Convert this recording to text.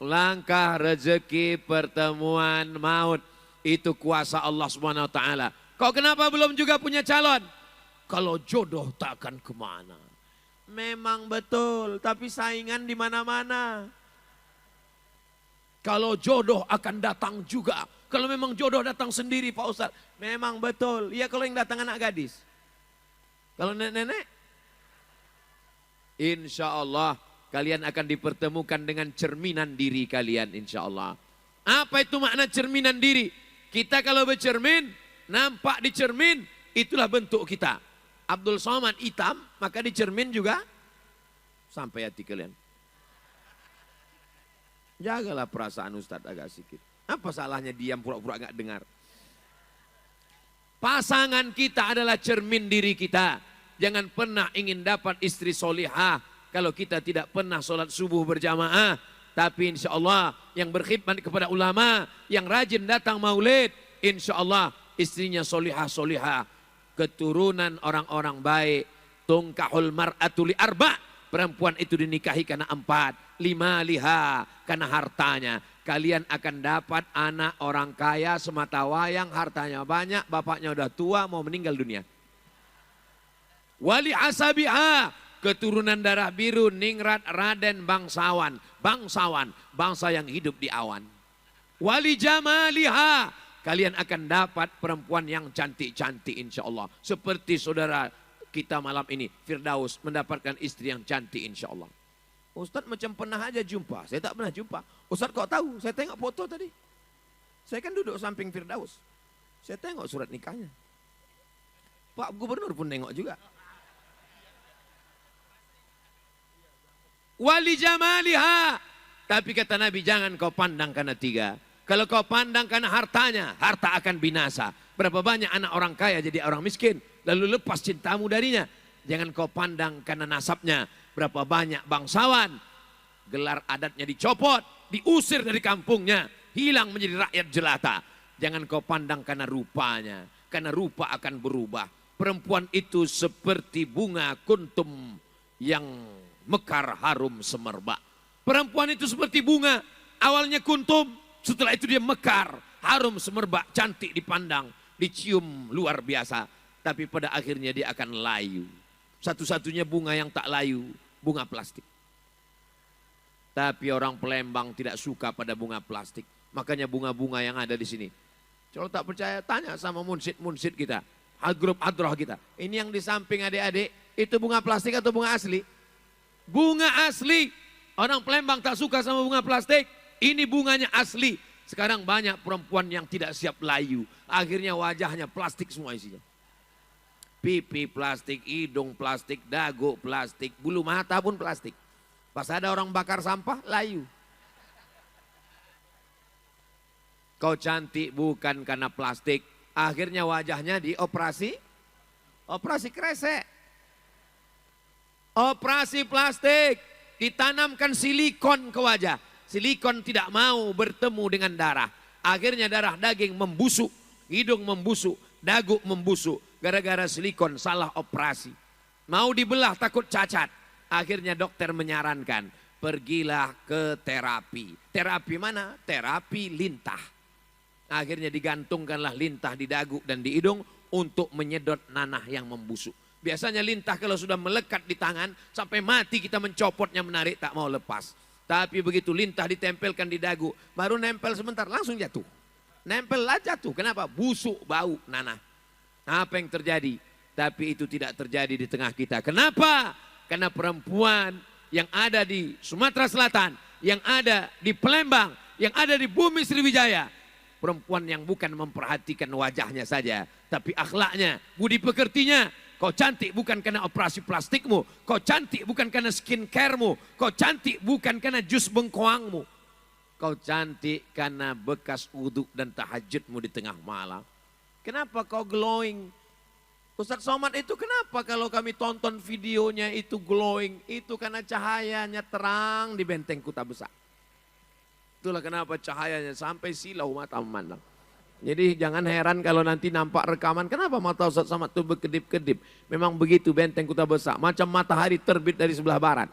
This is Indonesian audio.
Langkah rezeki, pertemuan, maut. Itu kuasa Allah Subhanahu wa taala. Kau kenapa belum juga punya calon? Kalau jodoh tak akan kemana. Memang betul, tapi saingan di mana-mana. Kalau jodoh akan datang juga. Kalau memang jodoh datang sendiri Pak Ustadz. Memang betul. Ya kalau yang datang anak gadis. Kalau nenek-nenek. Insya Allah kalian akan dipertemukan dengan cerminan diri kalian insya Allah. Apa itu makna cerminan diri? Kita kalau bercermin, nampak di cermin, itulah bentuk kita. Abdul Somad hitam, maka di cermin juga sampai hati kalian. Jagalah perasaan Ustadz agak sedikit. Apa salahnya diam pura-pura gak dengar? Pasangan kita adalah cermin diri kita. Jangan pernah ingin dapat istri solihah kalau kita tidak pernah sholat subuh berjamaah. Tapi insya Allah yang berkhidmat kepada ulama, yang rajin datang maulid, insya Allah istrinya solihah-solihah. Keturunan orang-orang baik. Tungkahul mar'atu li arba'. Perempuan itu dinikahi karena 4. 5 liha karena hartanya. Kalian akan dapat anak orang kaya semata wayang, hartanya banyak, bapaknya udah tua mau meninggal dunia. Wali asabiha, keturunan darah biru, ningrat, raden, bangsawan. Bangsawan, bangsa yang hidup di awan. Wali jamaliha, kalian akan dapat perempuan yang cantik-cantik insya Allah. Seperti saudara kita malam ini, Firdaus, mendapatkan istri yang cantik insya Allah. Ustadz macam pernah aja jumpa, saya tak pernah jumpa. Ustadz kok tahu, saya tengok foto tadi. Saya kan duduk samping Firdaus. Saya tengok surat nikahnya. Pak Gubernur pun tengok juga. Wali jamaliha. Tapi kata Nabi jangan kau pandang karena 3. Kalau kau pandang karena hartanya, harta akan binasa. Berapa banyak anak orang kaya jadi orang miskin. Lalu lepas cintamu darinya. Jangan kau pandang karena nasabnya. Berapa banyak bangsawan. Gelar adatnya dicopot. Diusir dari kampungnya. Hilang menjadi rakyat jelata. Jangan kau pandang karena rupanya. Karena rupa akan berubah. Perempuan itu seperti bunga kuntum yang mekar harum semerbak. Perempuan itu seperti bunga, awalnya kuntum, setelah itu dia mekar, harum semerbak, cantik dipandang, dicium luar biasa. Tapi pada akhirnya dia akan layu. Satu-satunya bunga yang tak layu, bunga plastik. Tapi orang Palembang tidak suka pada bunga plastik. Makanya bunga-bunga yang ada di sini. Kalau tak percaya, tanya sama munsid-munsid kita, grup hadroh kita. Ini yang di samping adik-adik, itu bunga plastik atau bunga asli? Bunga asli. Orang Palembang tak suka sama bunga plastik. Ini bunganya asli. Sekarang banyak perempuan yang tidak siap layu. Akhirnya wajahnya plastik semua isinya. Pipi plastik, hidung plastik, dagu plastik, bulu mata pun plastik. Pas ada orang bakar sampah, layu. Kau cantik bukan karena plastik. Akhirnya wajahnya dioperasi. Operasi kresek. Operasi plastik. Ditanamkan silikon ke wajah. Silikon tidak mau bertemu dengan darah. Akhirnya darah daging membusuk. Hidung membusuk. Dagu membusuk. Gara-gara silikon salah operasi. Mau dibelah takut cacat. Akhirnya dokter menyarankan. Pergilah ke terapi. Terapi mana? Terapi lintah. Akhirnya digantungkanlah lintah di dagu dan di hidung. Untuk menyedot nanah yang membusuk. Biasanya lintah kalau sudah melekat di tangan, sampai mati kita mencopotnya menarik tak mau lepas. Tapi begitu lintah ditempelkan di dagu, baru nempel sebentar langsung jatuh. Nempel lah jatuh, kenapa? Busuk, bau, nanah. Apa yang terjadi? Tapi itu tidak terjadi di tengah kita. Kenapa? Karena perempuan yang ada di Sumatera Selatan, yang ada di Palembang, yang ada di bumi Sriwijaya. Perempuan yang bukan memperhatikan wajahnya saja, tapi akhlaknya, budi pekertinya. Kau cantik bukan karena operasi plastikmu. Kau cantik bukan karena skincaremu. Kau cantik bukan karena jus bengkoangmu. Kau cantik karena bekas wudhu dan tahajudmu di tengah malam. Kenapa kau glowing? Ustadz Somad itu kenapa kalau kami tonton videonya itu glowing? Itu karena cahayanya terang di benteng Kuta Besar. Itulah kenapa cahayanya sampai silau mata memandang. Jadi jangan heran kalau nanti nampak rekaman, kenapa mata Ustadz Somad itu berkedip-kedip. Memang begitu benteng Kuta Besar, macam matahari terbit dari sebelah barat.